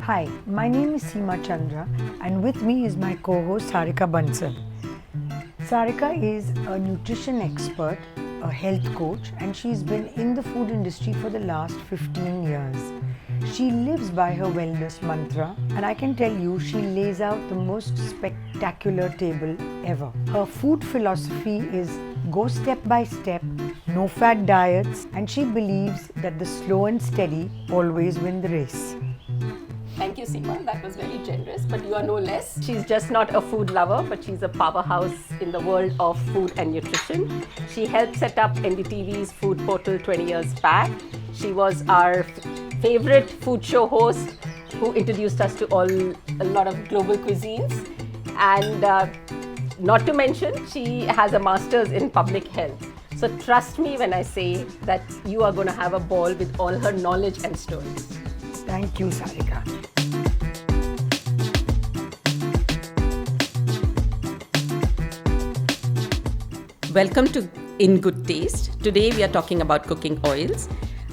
Hi, my name is Seema Chandra and with me is my co-host Sarika Bansal. Sarika is a nutrition expert, a health coach, and she's been in the food industry for the last 15 years. She lives by her wellness mantra, and I can tell you she lays out the most spectacular table ever. Her food philosophy is go step by step, no fat diets, and she believes that the slow and steady always win the race. Thank you, Seema. That was very generous, but you are no less. She's just not a food lover, but she's a powerhouse in the world of food and nutrition. She helped set up NDTV's food portal 20 years back. She was our favorite food show host who introduced us to a lot of global cuisines. And not to mention, she has a master's in public health. So trust me when I say that you are going to have a ball with all her knowledge and stories. Thank you, Sarika. Welcome to In Good Taste. Today we are talking about cooking oils.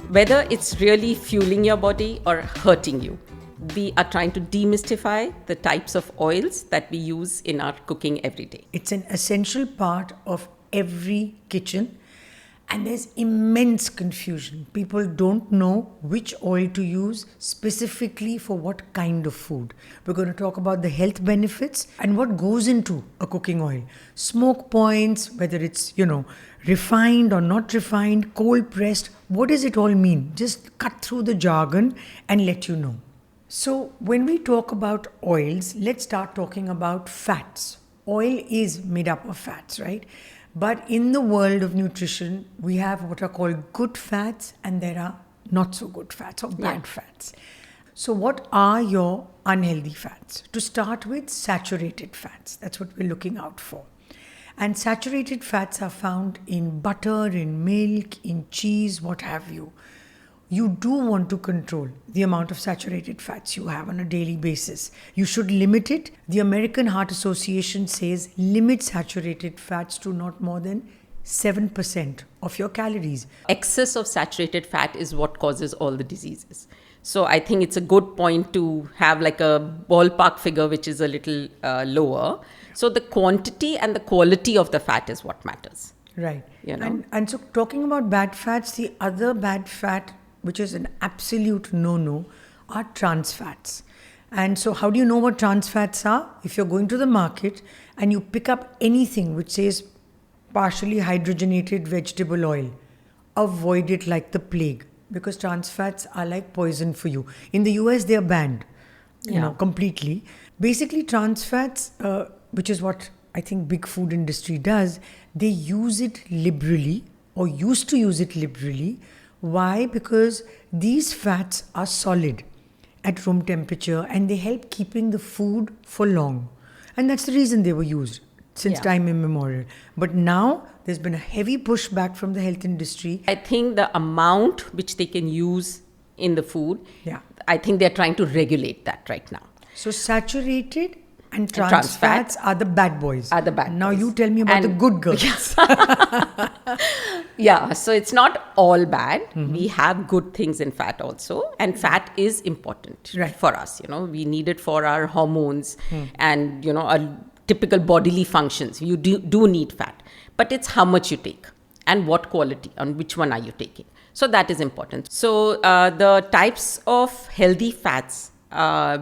Whether it's really fueling your body or hurting you, we are trying to demystify the types of oils that we use in our cooking every day. It's an essential part of every kitchen. And there's immense confusion. People don't know which oil to use specifically for what kind of food. We're going to talk about the health benefits and what goes into a cooking oil. Smoke points, whether it's, refined or not refined, cold pressed. What does it all mean? Just cut through the jargon and let you know. So when we talk about oils, let's start talking about fats. Oil is made up of fats, right? But in the world of nutrition, we have what are called good fats and there are not so good fats or bad fats. So what are your unhealthy fats? To start with, saturated fats. That's what we're looking out for. And saturated fats are found in butter, in milk, in cheese, what have you. You do want to control the amount of saturated fats you have on a daily basis. You should limit it. The American Heart Association says limit saturated fats to not more than 7% of your calories. Excess of saturated fat is what causes all the diseases. So I think it's a good point to have like a ballpark figure which is a little lower. So the quantity and the quality of the fat is what matters. Right. And so talking about bad fats, the other bad fat which is an absolute no-no, are trans fats. And so how do you know what trans fats are? If you're going to the market and you pick up anything which says partially hydrogenated vegetable oil, avoid it like the plague because trans fats are like poison for you. In the US, they are banned, completely. Basically, trans fats, which is what I think big food industry does, they use it liberally or used to use it liberally. Why? Because these fats are solid at room temperature and they help keeping the food for long. And that's the reason they were used since time immemorial. But now there's been a heavy pushback from the health industry. I think the amount which they can use in the food, I think they're trying to regulate that right now. So saturated and trans fats are the bad boys. Now you tell me about the good girls. Yeah, so it's not all bad. Mm-hmm. We have good things in fat also. And fat is important for us. We need it for our hormones and, our typical bodily functions. You do need fat. But it's how much you take and what quality and which one are you taking. So that is important. So the types of healthy fats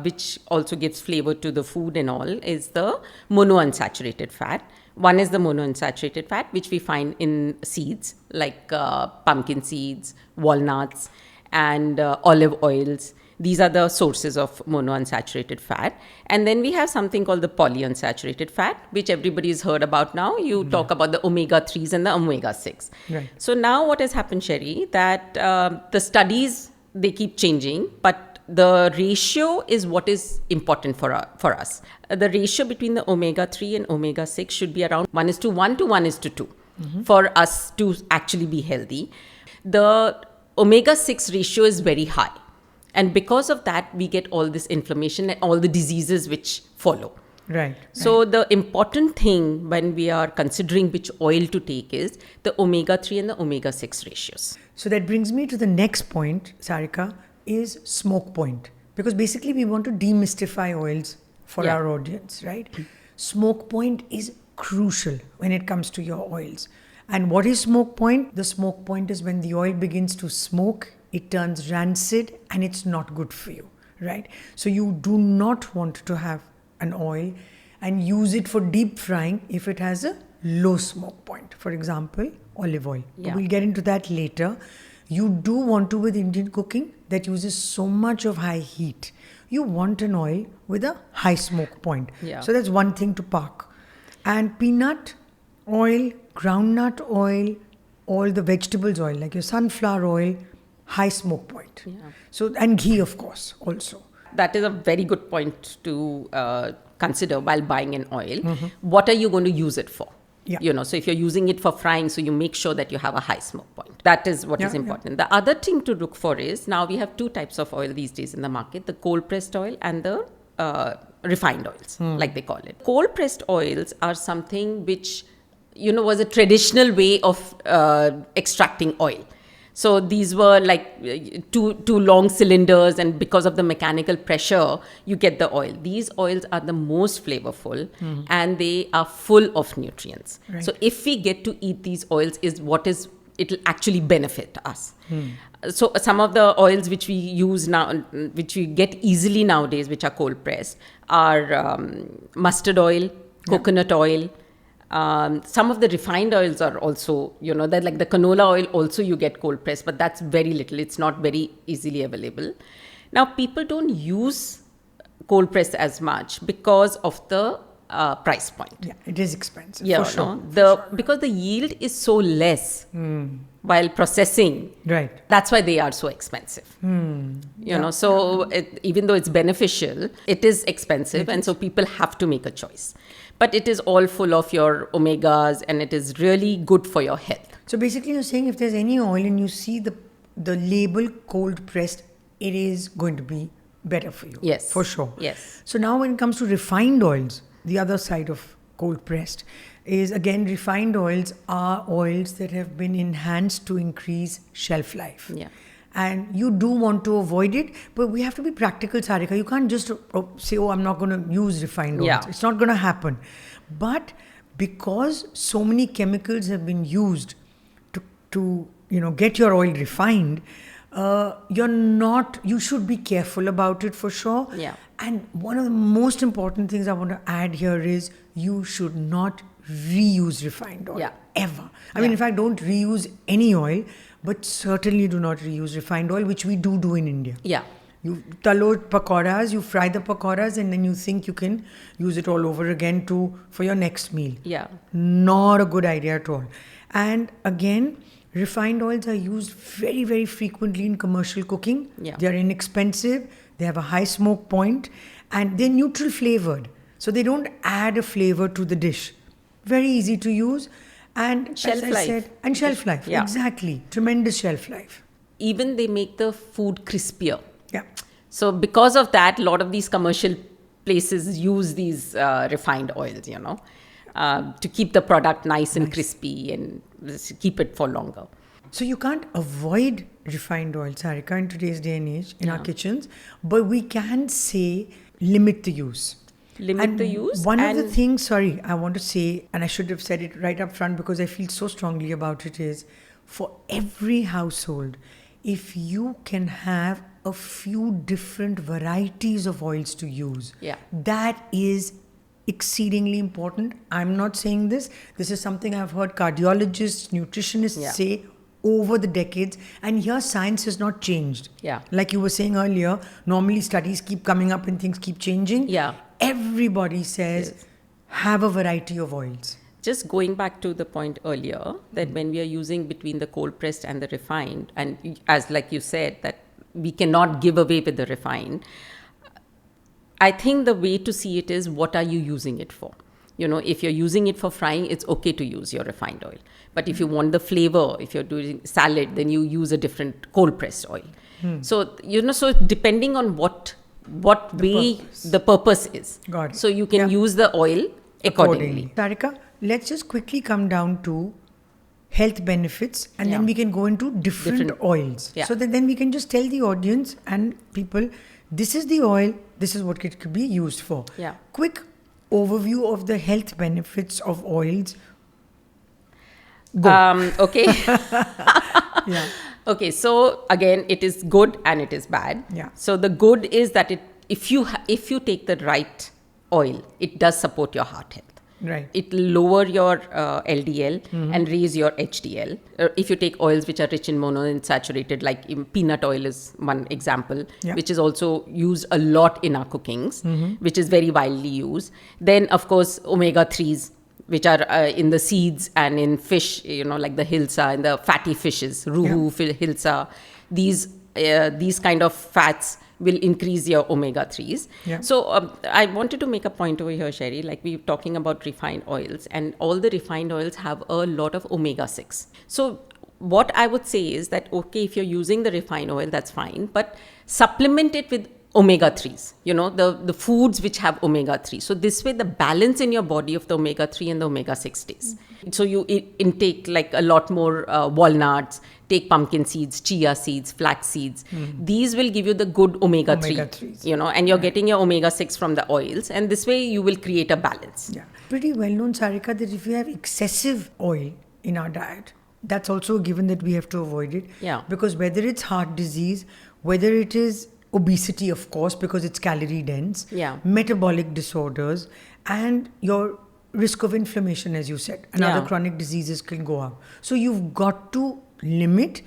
which also gives flavor to the food and all, is the monounsaturated fat. One is the monounsaturated fat, which we find in seeds like pumpkin seeds, walnuts, and olive oils. These are the sources of monounsaturated fat. And then we have something called the polyunsaturated fat, which everybody's heard about now. You talk about the omega-3s and the omega-6. Right. So now what has happened, Sherry, that the studies, they keep changing, but the ratio is what is important for us. The ratio between the omega-3 and omega-6 should be around 1:1 to 1:2 for us to actually be healthy. The omega-6 ratio is very high. And because of that, we get all this inflammation and all the diseases which follow. Right. So the important thing when we are considering which oil to take is the omega-3 and the omega-6 ratios. So that brings me to the next point, Sarika, is smoke point. Because basically we want to demystify oils for Yeah. our audience, right? Smoke point is crucial when it comes to your oils. And what is smoke point? The smoke point is when the oil begins to smoke, it turns rancid and it's not good for you, right? So you do not want to have an oil and use it for deep frying if it has a low smoke point. For example, olive oil. Yeah. We'll get into that later. You do want to, with Indian cooking that uses so much of high heat, you want an oil with a high smoke point. Yeah. So that's one thing to park. And peanut oil, groundnut oil, all the vegetables oil, like your sunflower oil, high smoke point. Yeah. So, and ghee, of course, also. That is a very good point to consider while buying an oil. What are you going to use it for? Yeah. So if you're using it for frying, so you make sure that you have a high smoke point. That is what is important. The other thing to look for is, now we have two types of oil these days in the market, the cold pressed oil and the refined oils, like they call it. Cold pressed oils are something which, was a traditional way of extracting oil. So these were like two long cylinders, and because of the mechanical pressure, you get the oil. These oils are the most flavorful and they are full of nutrients. Right. So if we get to eat these oils, it'll actually benefit us. So some of the oils which we use now, which we get easily nowadays, which are cold pressed, are mustard oil, coconut oil. Some of the refined oils are also, that like the canola oil also you get cold pressed, but that's very little. It's not very easily available. Now, people don't use cold press as much because of the price point. Yeah, it is expensive. Yeah, for sure. Because the yield is so less while processing. Right. That's why they are so expensive. So even though it's beneficial, it is expensive, and so people have to make a choice. But it is all full of your omegas, and it is really good for your health. So basically you're saying if there's any oil and you see the label cold pressed, it is going to be better for you. Yes. For sure. Yes. So now when it comes to refined oils, the other side of cold pressed is, again, refined oils are oils that have been enhanced to increase shelf life. Yeah. And you do want to avoid it, but we have to be practical, Sarika. You can't just say, I'm not going to use refined oils. Yeah. It's not going to happen. But because so many chemicals have been used to get your oil refined, you should be careful about it for sure. Yeah. And one of the most important things I want to add here is you should not reuse refined oil. Yeah. Ever. I mean, in fact, don't reuse any oil, but certainly do not reuse refined oil, which we do in India. Yeah. You talo pakoras, you fry the pakoras, and then you think you can use it all over again for your next meal. Yeah. Not a good idea at all. And again, refined oils are used very, very frequently in commercial cooking. Yeah. They are inexpensive. They have a high smoke point, and they're neutral flavored. So they don't add a flavor to the dish. Very easy to use. And Shelf as I life. said, and shelf life. Yeah. Exactly. Tremendous shelf life. Even they make the food crispier. Yeah. So because of that, a lot of these commercial places use these refined oils, to keep the product nice and crispy and keep it for longer. So you can't avoid refined oil, Sarika, in today's day and age in our kitchens, but we can say limit the use. Limit the use. One of the things, I want to say, and I should have said it right up front because I feel so strongly about it, is for every household, if you can have a few different varieties of oils to use, that is exceedingly important. I'm not saying this. This is something I've heard cardiologists, nutritionists say over the decades, and here science has not changed. Yeah. Like you were saying earlier, normally studies keep coming up and things keep changing. Yeah. Everybody says have a variety of oils. Just going back to the point earlier, that when we are using between the cold pressed and the refined, and as like you said, that we cannot give away with the refined, I think the way to see it is, what are you using it for? If you're using it for frying, it's okay to use your refined oil. But if you want the flavor, if you're doing salad, then you use a different cold pressed oil. So, so depending on what way the purpose is. Got it. So you can use the oil accordingly. Sarika, let's just quickly come down to health benefits, and then we can go into different oils. Yeah. So that then we can just tell the audience and people this is the oil, this is what it could be used for. Yeah. Quick overview of the health benefits of oils. Okay. Yeah. Okay, so again, it is good and it is bad. Yeah. So the good is that if you take the right oil, it does support your heart health. Right. It will lower your LDL and raise your HDL. If you take oils which are rich in monounsaturated, like peanut oil is one example, which is also used a lot in our cookings, which is very widely used. Then, of course, omega-3s, which are in the seeds and in fish, like the hilsa and the fatty fishes, ruhu, hilsa. These kind of fats will increase your omega-3s. Yeah. So I wanted to make a point over here, Sherry, like we're talking about refined oils, and all the refined oils have a lot of omega-6. So what I would say is that, okay, if you're using the refined oil, that's fine, but supplement it with omega-3s, the foods which have omega-3. So this way the balance in your body of the omega-3 and the omega-6 stays. So you intake like a lot more walnuts, take pumpkin seeds, chia seeds, flax seeds. These will give you the good omega-3, and you're getting your omega-6 from the oils, and this way you will create a balance. Yeah. Pretty well known, Sarika, that if you have excessive oil in our diet, that's also a given that we have to avoid it. Yeah. Because whether it's heart disease, whether it is obesity, of course, because it's calorie dense, metabolic disorders, and your risk of inflammation, as you said, and other chronic diseases can go up. So you've got to limit,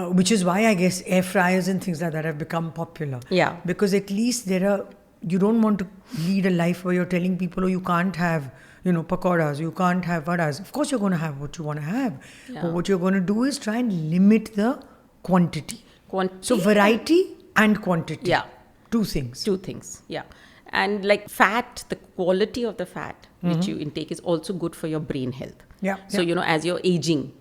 which is why I guess air fryers and things like that have become popular. Yeah. Because at least you don't want to lead a life where you're telling people, oh, you can't have, pakoras, you can't have vadas. Of course, you're going to have what you want to have. Yeah. But what you're going to do is try and limit the quantity. So variety and quantity. Yeah. Two things. Yeah. And like fat, the quality of the fat which you intake is also good for your brain health. Yeah. So, as you're aging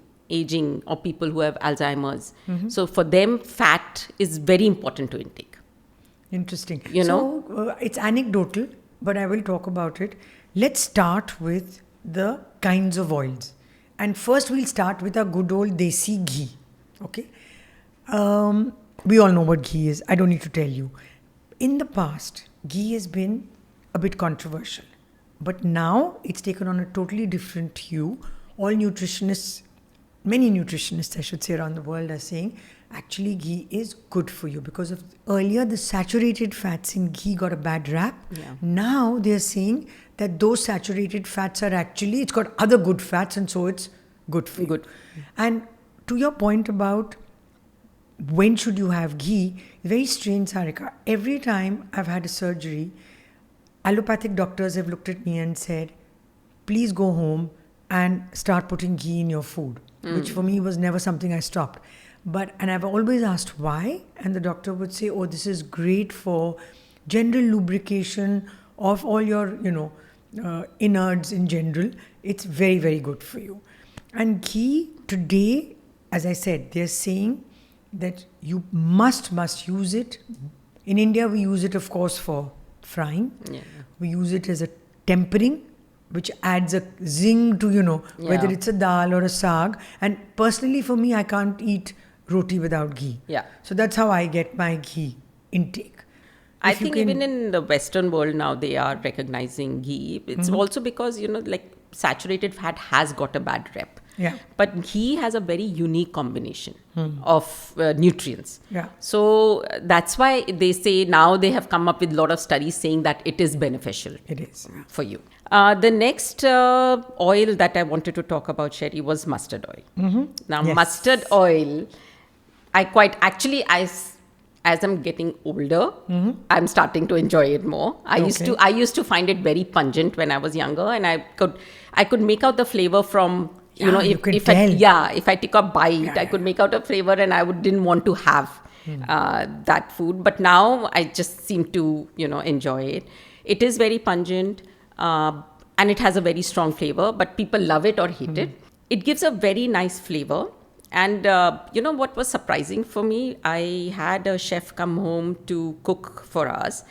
or people who have Alzheimer's. So for them, fat is very important to intake. Interesting. So it's anecdotal, but I will talk about it. Let's start with the kinds of oils. And first we'll start with our good old desi ghee. Okay. We all know what ghee is. I don't need to tell you. In the past, ghee has been a bit controversial. But now it's taken on a totally different hue. All nutritionists, many nutritionists, I should say, around the world are saying, actually ghee is good for you. Because earlier, the saturated fats in ghee got a bad rap. Yeah. Now they're saying that those saturated fats are actually, it's got other good fats, and so it's good for you. And to your point about when should you have ghee, very strange, Sarika. Every time I've had a surgery, allopathic doctors have looked at me and said, please go home and start putting ghee in your food, which for me was never something I stopped. And I've always asked why, and the doctor would say, oh, this is great for general lubrication of all your, innards in general. It's very, very good for you. And ghee today, as I said, they're saying that you must use it. In India, we use it, of course, for frying. Yeah. We use it as a tempering, which adds a zing to, whether it's a dal or a saag. And personally, for me, I can't eat roti without ghee. Yeah. So that's how I get my ghee intake. I think even in the Western world now, they are recognizing ghee. It's also because, like saturated fat has got a bad rep. Yeah. But ghee has a very unique combination of nutrients. Yeah. So that's why they say now they have come up with a lot of studies saying that it is beneficial. It is. For you. The next oil that I wanted to talk about, Sherry, was mustard oil. Now, mustard oil, as I'm getting older, I'm starting to enjoy it more. I used to find it very pungent when I was younger, and I could make out the flavor from if I take a bite, I could make out a flavor, and I didn't want to have that food. But now I just seem to enjoy it. It is very pungent, and it has a very strong flavor. But people love it or hate it. It gives a very nice flavor. And what was surprising for me, I had a chef come home to cook for us,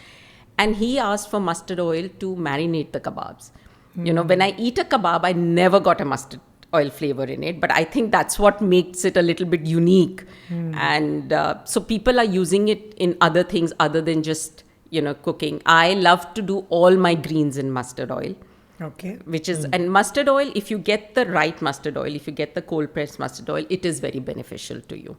and he asked for mustard oil to marinate the kebabs. When I eat a kebab, I never got a mustard oil flavor in it, but I think that's what makes it a little bit unique. And so people are using it in other things other than just, cooking. I love to do all my greens in mustard oil. Okay. Which is, and mustard oil, if you get the right mustard oil, if you get the cold pressed mustard oil, it is very beneficial to you.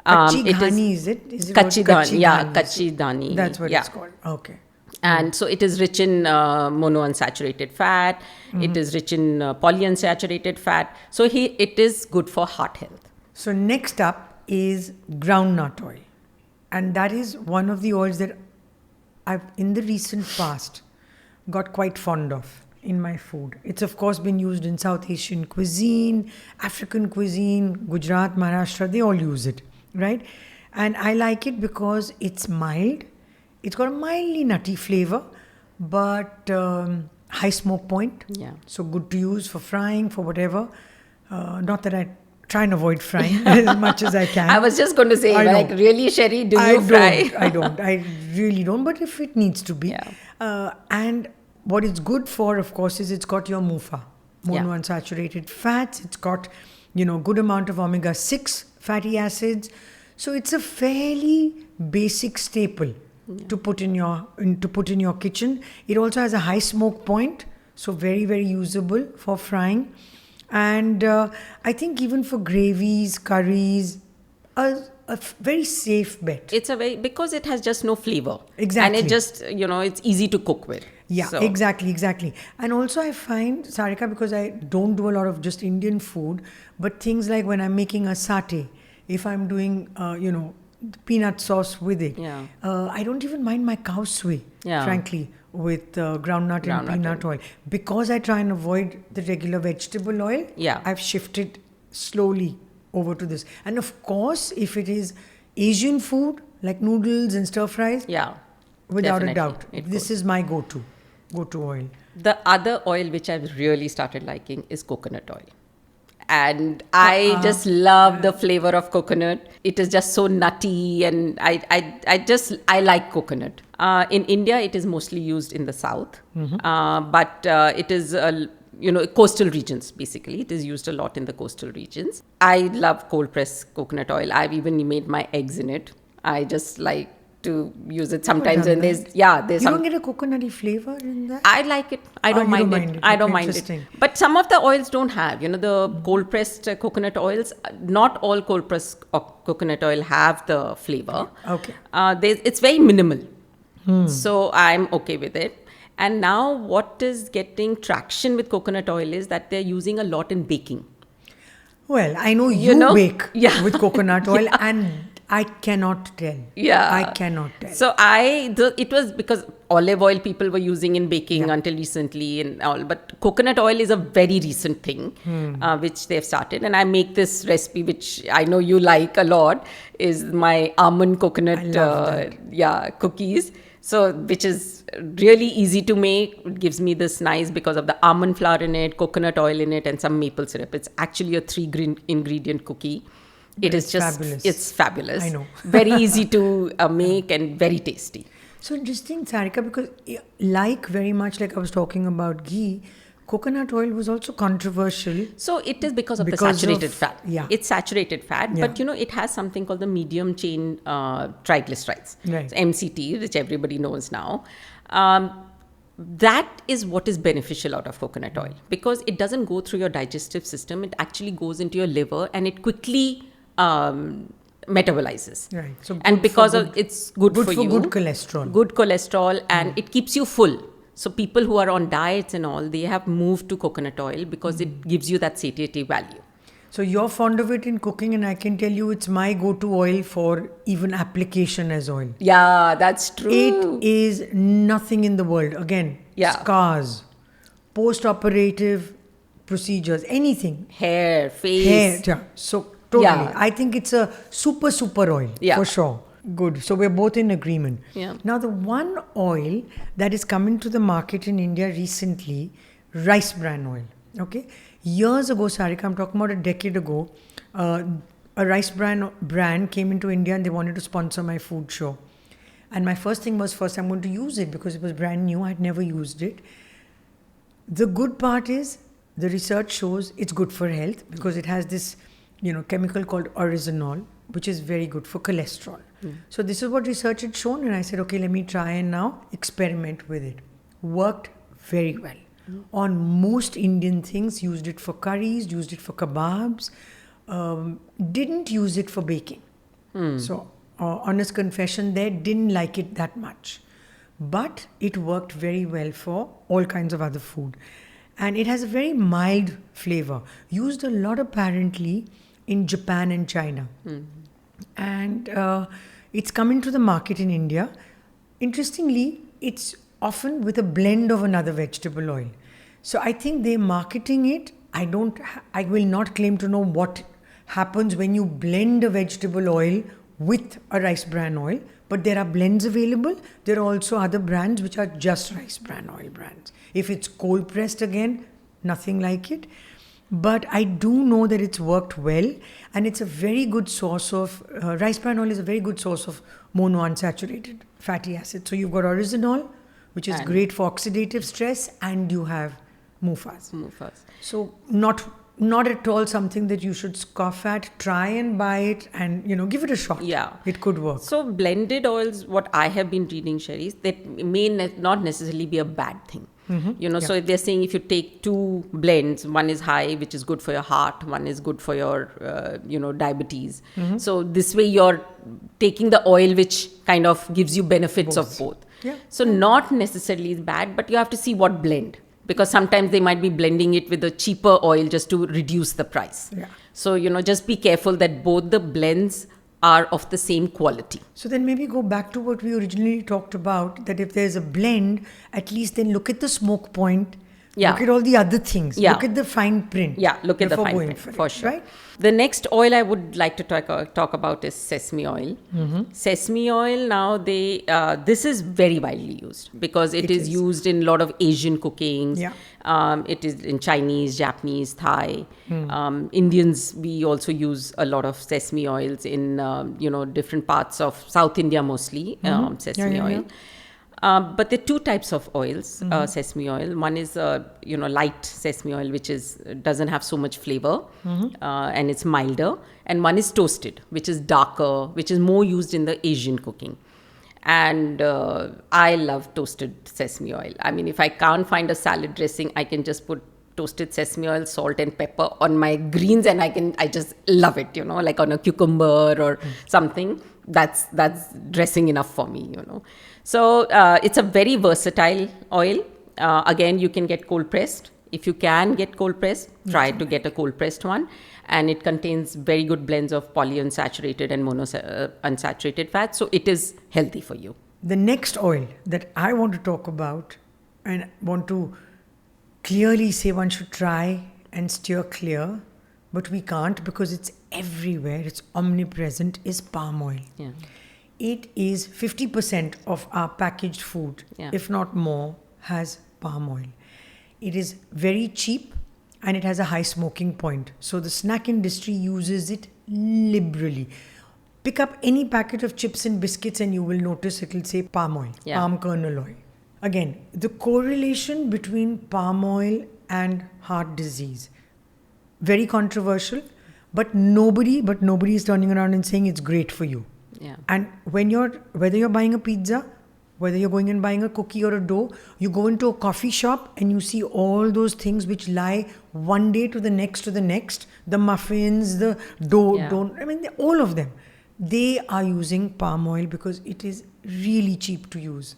Kachi dhani, is it? Is it Kachi dhani, yeah, dhani? kachi dhani. That's what yeah. it's called. Okay. And so it is rich in monounsaturated fat. It is rich in polyunsaturated fat. So it is good for heart health. So next up is groundnut oil. And that is one of the oils that I've, in the recent past, got quite fond of in my food. It's of course been used in South Asian cuisine, African cuisine, Gujarat, Maharashtra, they all use it, right? And I like it because it's mild. It's got a mildly nutty flavor, but high smoke point. Yeah. So good to use for frying, for whatever. Not that I try and avoid frying as much as I can. I was just going to say, really, Sherry, do you fry? I don't. I really don't. But if it needs to be. Yeah. And what it's good for, of course, is it's got your MUFA, monounsaturated fats. It's got, good amount of omega-6 fatty acids. So it's a fairly basic staple to put in your kitchen. It also has a high smoke point, so very, very usable for frying. And I think even for gravies, curries, a very safe bet. It's because it has just no flavor. Exactly. And it just, it's easy to cook with. Yeah, so. Exactly. And also I find, Sarika, because I don't do a lot of just Indian food, but things like when I'm making a satay, if I'm doing, peanut sauce with it, I don't even mind my cow suey, frankly, with groundnut and peanut oil. Because I try and avoid the regular vegetable oil, I've shifted slowly over to this. And of course, if it is Asian food, like noodles and stir fries, without a doubt, this is my go-to oil. The other oil which I've really started liking is coconut oil. And I just love the flavor of coconut. It is just so nutty, and I like coconut. In India, it is mostly used in the south, but it is coastal regions. Basically, it is used a lot in the coastal regions. I love cold pressed coconut oil. I've even made my eggs in it. I just like to use it sometimes, and there's you don't get a coconutty flavor in that? I like it. I don't mind it. I don't mind it. But some of the oils don't have, the cold pressed coconut oils. Not all cold pressed coconut oil have the flavor. Okay. It's very minimal. So I'm okay with it. And now what is getting traction with coconut oil is that they're using a lot in baking. Well, I know you bake with coconut oil, and I cannot tell. I cannot tell. So it was because olive oil people were using in baking until recently and all. But coconut oil is a very recent thing, which they've started. And I make this recipe, which I know you like a lot, is my almond coconut cookies. So, which is really easy to make. It gives me this nice, because of the almond flour in it, coconut oil in it, and some maple syrup. It's actually a 3-ingredient cookie. It's fabulous. It's fabulous. I know. Very easy to make and very tasty. So interesting, Sarika, because very much like I was talking about ghee, coconut oil was also controversial. So it is because of the saturated fat. Yeah. It's saturated fat, but it has something called the medium chain triglycerides. Right. So MCT, which everybody knows now. That is what is beneficial out of coconut oil, because it doesn't go through your digestive system. It actually goes into your liver, and it quickly metabolizes. Right. So because it's good for you. Good cholesterol. Good cholesterol, and it keeps you full. So people who are on diets and all, they have moved to coconut oil because it gives you that satiety value. So you're fond of it in cooking, and I can tell you it's my go-to oil for even application as oil. Yeah, that's true. It is nothing in the world. Again, scars, post-operative procedures, anything. Hair, face. So totally. I think it's a super oil for sure. Good. So we're both in agreement. Yeah. Now the one oil that is coming to the market in India recently, rice bran oil. Okay. Years ago, Sarika, I'm talking about a decade ago, a rice bran brand came into India and they wanted to sponsor my food show. And my first thing was, I'm going to use it because it was brand new. I'd never used it. The good part is the research shows it's good for health because it has this, chemical called oryzanol, which is very good for cholesterol. So this is what research had shown, and I said, okay, let me try and now experiment with it. Worked very well. On most Indian things, used it for curries, used it for kebabs, didn't use it for baking. So, honest confession there, didn't like it that much. But it worked very well for all kinds of other food. And it has a very mild flavor. Used a lot apparently in Japan and China. And it's come into the market in India. Interestingly, it's often with a blend of another vegetable oil. So I think they're marketing it. I will not claim to know what happens when you blend a vegetable oil with a rice bran oil, but there are blends available. There are also other brands which are just rice bran oil brands. If it's cold pressed, again, nothing like it. But I do know that it's worked well, and it's a very good source of, rice bran oil is a very good source of monounsaturated fatty acids. So you've got oryzanol, which is great for oxidative stress, and you have MUFAs. So not at all something that you should scoff at. Try and buy it and, give it a shot. Yeah. It could work. So blended oils, what I have been reading, Sherry, is that may not necessarily be a bad thing. So if they're saying if you take two blends, one is high, which is good for your heart, one is good for your, diabetes. So this way you're taking the oil which kind of gives you benefits of both. Yeah. So not necessarily is bad, but you have to see what blend. Because sometimes they might be blending it with a cheaper oil just to reduce the price. Yeah. So, just be careful that both the blends are of the same quality. So then maybe go back to what we originally talked about, that if there's a blend, at least then look at the smoke point, look at all the other things, look at the fine print. Yeah, look at the fine print, for sure. Right? The next oil I would like to talk about is sesame oil. Sesame oil now, this is very widely used because it is used in a lot of Asian cookings. Yeah. It is in Chinese, Japanese, Thai. Indians, we also use a lot of sesame oils in, different parts of South India mostly, sesame oil. But there are two types of oils, sesame oil. One is, light sesame oil, which doesn't have so much flavor and it's milder. And one is toasted, which is darker, which is more used in the Asian cooking. And I love toasted sesame oil. I mean, if I can't find a salad dressing, I can just put toasted sesame oil, salt and pepper on my greens, and I just love it, like on a cucumber or something. That's dressing enough for me, So it's a very versatile oil. Again, you can get cold pressed. If you can get cold pressed, try to get a cold pressed one. And it contains very good blends of polyunsaturated and monounsaturated fats. So it is healthy for you. The next oil that I want to talk about and want to clearly say one should try and steer clear, but we can't because it's everywhere, it's omnipresent, is palm oil. Yeah. It is 50% of our packaged food, if not more, has palm oil. It is very cheap and it has a high smoking point. So the snack industry uses it liberally. Pick up any packet of chips and biscuits and you will notice it will say palm oil, palm kernel oil. Again, the correlation between palm oil and heart disease, very controversial, but nobody is turning around and saying it's great for you. Yeah. And whether you're buying a pizza, whether you're going and buying a cookie or a dough, you go into a coffee shop and you see all those things which lie one day to the next, the muffins, the dough, all of them. They are using palm oil because it is really cheap to use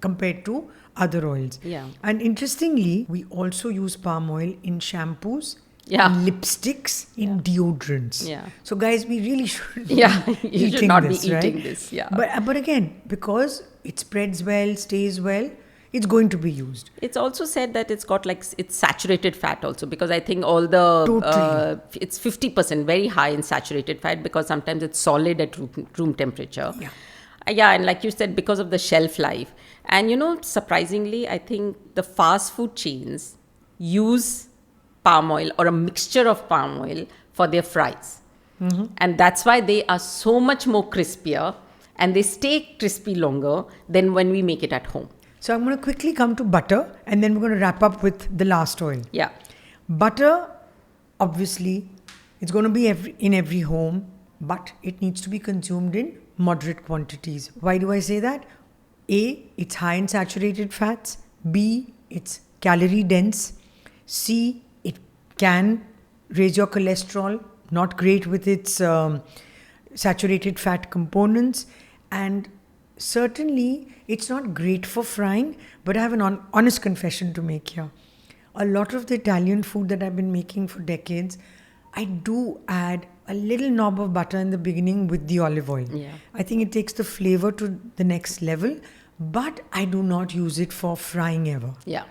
compared to other oils. Yeah. And interestingly, we also use palm oil in shampoos, in lipsticks, in deodorants. Yeah. So guys, we really should you should not be eating this. Yeah. But again, because it spreads well, stays well, it's going to be used. It's also said that it's got it's saturated fat also, because I think all the it's 50% very high in saturated fat, because sometimes it's solid at room temperature. Yeah, and like you said, because of the shelf life. And surprisingly, I think the fast food chains use palm oil or a mixture of palm oil for their fries. And that's why they are so much more crispier and they stay crispy longer than when we make it at home. So I'm going to quickly come to butter and then we're going to wrap up with the last oil. Yeah. Butter, obviously, it's going to be in every home, but it needs to be consumed in moderate quantities. Why do I say that? A, it's high in saturated fats. B, it's calorie dense. C, it can raise your cholesterol, not great with its saturated fat components. And certainly, it's not great for frying, but I have an honest confession to make here. A lot of the Italian food that I've been making for decades, I do add a little knob of butter in the beginning with the olive oil. Yeah. I think it takes the flavor to the next level, but I do not use it for frying ever. Yeah.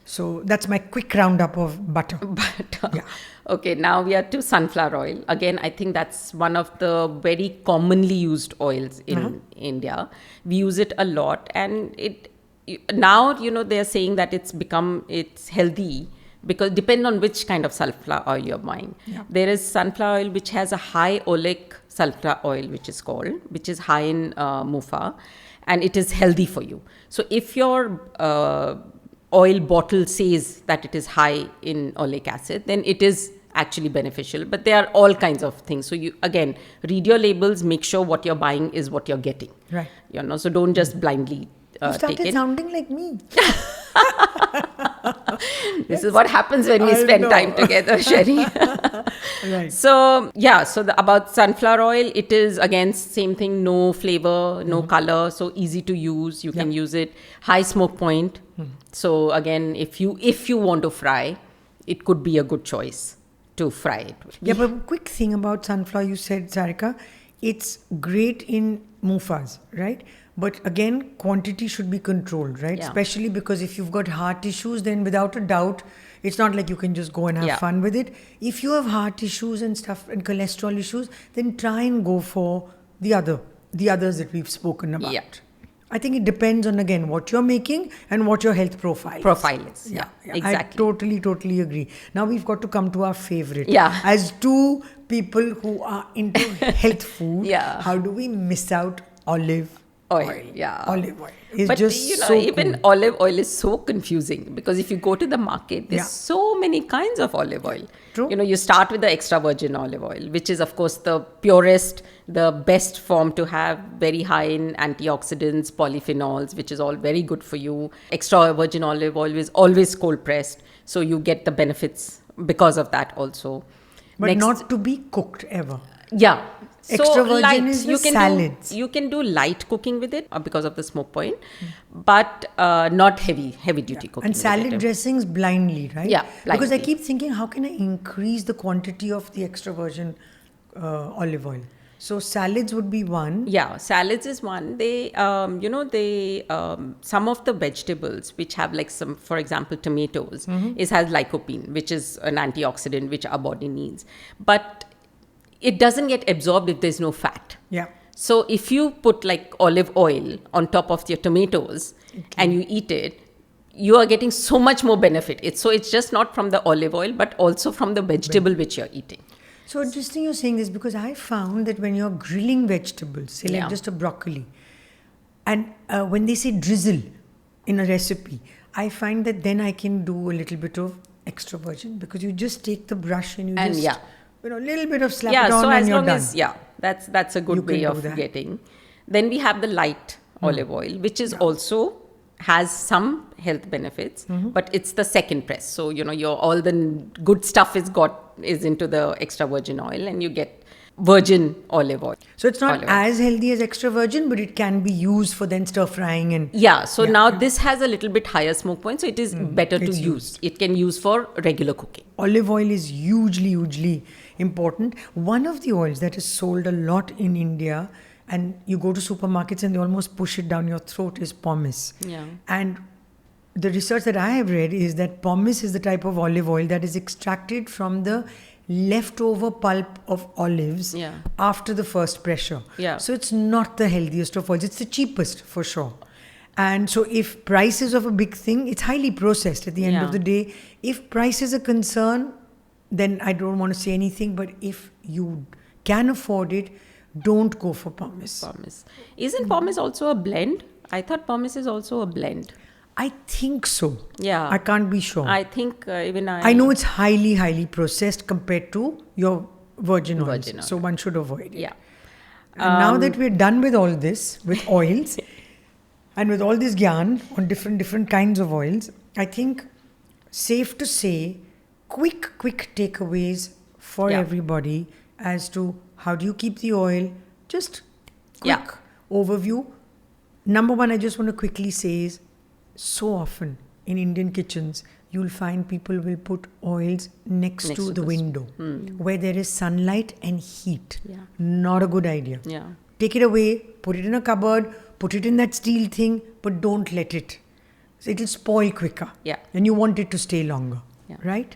So that's my quick roundup of butter. But Yeah. okay, now we are to sunflower oil. Again, I think that's one of the very commonly used oils in India. We use it a lot, and now they're saying that it's healthy because depend on which kind of sunflower oil you're buying. Yeah. There is sunflower oil which has a high oleic sunflower oil, which is high in MUFA, and it is healthy for you. So if your oil bottle says that it is high in oleic acid, then it is actually beneficial. But there are all kinds of things. So you, again, read your labels, make sure what you're buying is what you're getting. Right. So don't just blindly You take started it. sounding like me. This is what happens when we I spend know. time together, Sherry. Right. So, about sunflower oil, it is again same thing, no flavor, no color, so easy to use. You can use it, high smoke point. So again, if you want to fry, it could be a good choice to fry it. Yeah, but quick thing about sunflower, you said, Sarika, it's great in MUFAs, right? But again, quantity should be controlled, right? Yeah. Especially because if you've got heart issues, then without a doubt, it's not like you can just go and have fun with it. If you have heart issues and stuff and cholesterol issues, then try and go for the others that we've spoken about. Yeah. I think it depends on, again, what you're making and what your health profile is. Yeah, I exactly. totally agree. Now we've got to come to our favorite. Yeah. As two people who are into health food, Yeah. how do we miss out olive oil? Yeah. Olive oil. It's But just so even cool. olive oil is so confusing because if you go to the market, there's Yeah. so many kinds of olive oil. True. You start with the extra virgin olive oil, which is of course the purest, the best form to have, very high in antioxidants, polyphenols, which is all very good for you. Extra virgin olive oil is always cold pressed, so you get the benefits because of that also. But Next- not to be cooked ever. Yeah. Extra virgin light. is the You can salads. you can do light cooking with it because of the smoke point, but not heavy duty cooking. And with salad it. dressings blindly, right? Yeah, Because I blindly. keep thinking, how can I increase the quantity of the extra virgin olive oil? So salads would be one. Yeah, salads is one. They, some of the vegetables which have like some, for example, tomatoes, has lycopene, which is an antioxidant which our body needs. But it doesn't get absorbed if there's no fat. Yeah. So if you put like olive oil on top of your tomatoes and you eat it, you are getting so much more benefit. It's just not from the olive oil, but also from the vegetable which you're eating. So interesting you're saying this because I found that when you're grilling vegetables, say like Yeah. just a broccoli, and when they say drizzle in a recipe, I find that then I can do a little bit of extra virgin because you just take the brush and And just, yeah. a little bit of slap Yeah, it on so and as you're long done. as, that's a You good can way do of that. getting. Then we have the light olive oil, which is also has some health benefits, but it's the second press. So, your all the good stuff is into the extra virgin oil and you get virgin olive oil. So it's not Olive oil. as healthy as extra virgin, but it can be used for then stir frying and Yeah, so now this has a little bit higher smoke point, so it is better to It's use. It can use for regular cooking. olive oil is hugely important. One of the oils that is sold a lot in India, and you go to supermarkets and they almost push it down your throat, is pomace. Yeah. And the research that I have read is that pomace is the type of olive oil that is extracted from the leftover pulp of olives Yeah. after the first pressure. Yeah. So it's not the healthiest of oils. It's the cheapest for sure. And so if price is of a big thing, it's highly processed at the end Yeah. of the day. If price is a concern, then I don't want to say anything. But if you can afford it, don't go for pomace. Pomace. Isn't pomace also a blend? I thought pomace is also a blend. I think so. Yeah. I can't be sure. I think even I know it's highly, highly processed compared to your virgin oils. Virgin oil. So one should avoid it. Yeah. And now that we're done with all this, with oils, and with all this gyan on different kinds of oils, I think safe to say, quick takeaways for Yeah. everybody as to how do you keep the oil. Just quick Yeah. overview. Number one, I just want to quickly say is, so often in Indian kitchens, you'll find people will put oils next to the window where there is sunlight and heat. Yeah. Not a good idea. Yeah. Take it away, put it in a cupboard, put it in that steel thing, but don't let it. It'll spoil quicker. Yeah. And you want it to stay longer. Yeah. Right?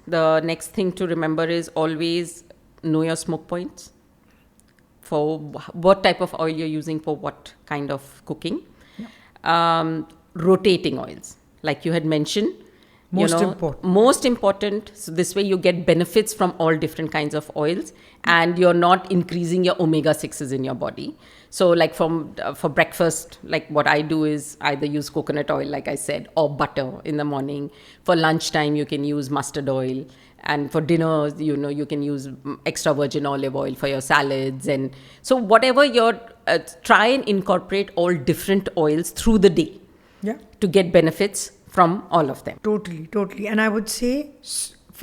The next thing to remember is always know your smoke points for what type of oil you're using for what kind of cooking. Rotating oils, like you had mentioned. Most important. So this way you get benefits from all different kinds of oils, and you're not increasing your omega-6s in your body. So like for breakfast, like what I do is either use coconut oil, like I said, or butter in the morning. For lunchtime, you can use mustard oil. And for dinner, you can use extra virgin olive oil for your salads. And so whatever try and incorporate all different oils through the day. Yeah. To get benefits from all of them. Totally. And I would say,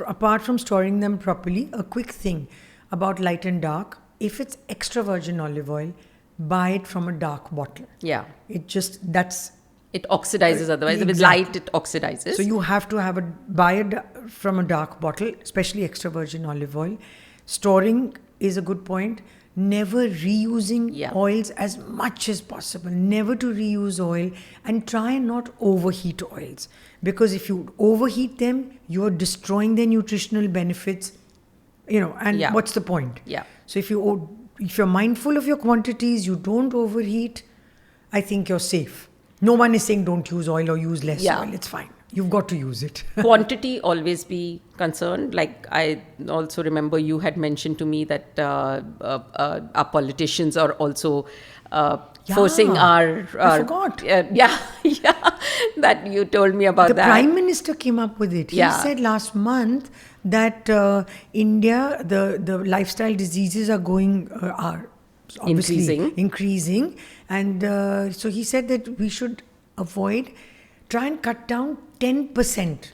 apart from storing them properly, a quick thing about light and dark. If it's extra virgin olive oil, buy it from a dark bottle. Yeah. It oxidizes otherwise. With Exactly. light, it oxidizes. So you have to buy it from a dark bottle, especially extra virgin olive oil. Storing is a good point. Never reusing oils as much as possible. Never to reuse oil, and try and not overheat oils. Because if you overheat them, you're destroying their nutritional benefits, and what's the point? Yeah. So if you're mindful of your quantities, you don't overheat, I think you're safe. No one is saying don't use oil or use less oil. It's fine. You've got to use it. Quantity, always be concerned. Like I also remember you had mentioned to me that our politicians are also forcing our... I forgot. That you told me about that. The Prime Minister came up with it. He said last month that India, the lifestyle diseases are obviously increasing. And so he said that we should try and cut down 10%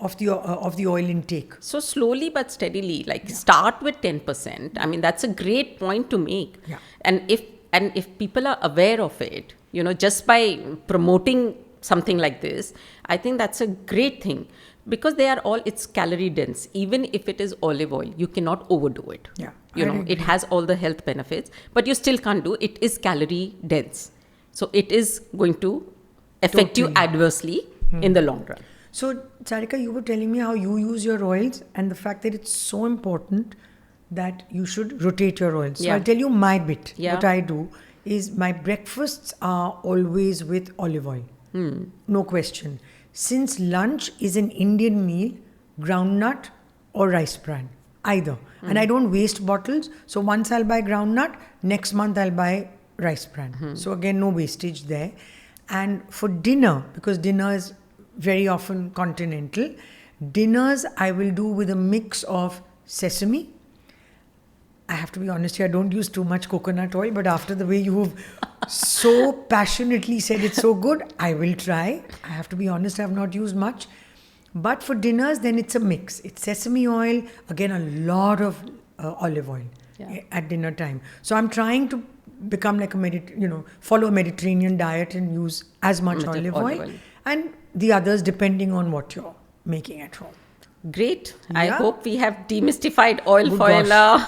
of the oil intake. So slowly but steadily, start with 10%. I mean, that's a great point to make. Yeah. And if people are aware of it, just by promoting something like this, I think that's a great thing, because it's calorie dense. Even if it is olive oil, you cannot overdo it. Yeah. It has all the health benefits, but you still can't do it. Is calorie dense. So it is going to affect you adversely in the long run. So, Sarika, you were telling me how you use your oils and the fact that it's so important that you should rotate your oils. So, I'll tell you my bit. What I do is my breakfasts are always with olive oil. No question. Since lunch is an Indian meal, groundnut or rice bran, either. And I don't waste bottles. So, once I'll buy groundnut, next month I'll buy rice bran. So, again, no wastage there. And for dinner, because dinner is very often continental, dinners I will do with a mix of sesame. I have to be honest here, I don't use too much coconut oil, but after the way you've so passionately said it's so good, I will try. I have to be honest, I have not used much. But for dinners, then it's a mix. It's sesame oil, again a lot of olive oil at dinner time. So I'm trying to become like follow a Mediterranean diet and use as much olive oil, and the others depending on what you're making at home. Great. I hope we have demystified oil for our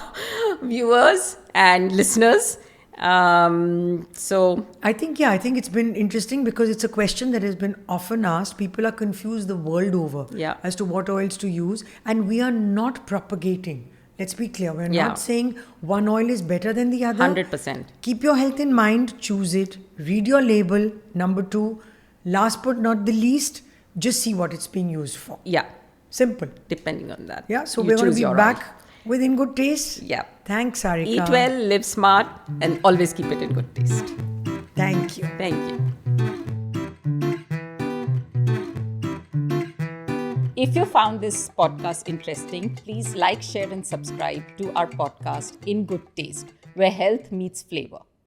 viewers and listeners. So I think it's been interesting, because it's a question that has been often asked. People are confused the world over as to what oils to use, and we are not propagating. Let's be clear. We're not saying one oil is better than the other. 100%. Keep your health in mind. Choose it. Read your label. Number 2, last but not the least, just see what it's being used for. Yeah. Simple. Depending on that. Yeah. So we're going to be back with In Good Taste. Yeah. Thanks, Sarika. Eat well, live smart, and always keep it in good taste. Thank you. Thank you. If you found this podcast interesting, please like, share, and subscribe to our podcast In Good Taste, where health meets flavor.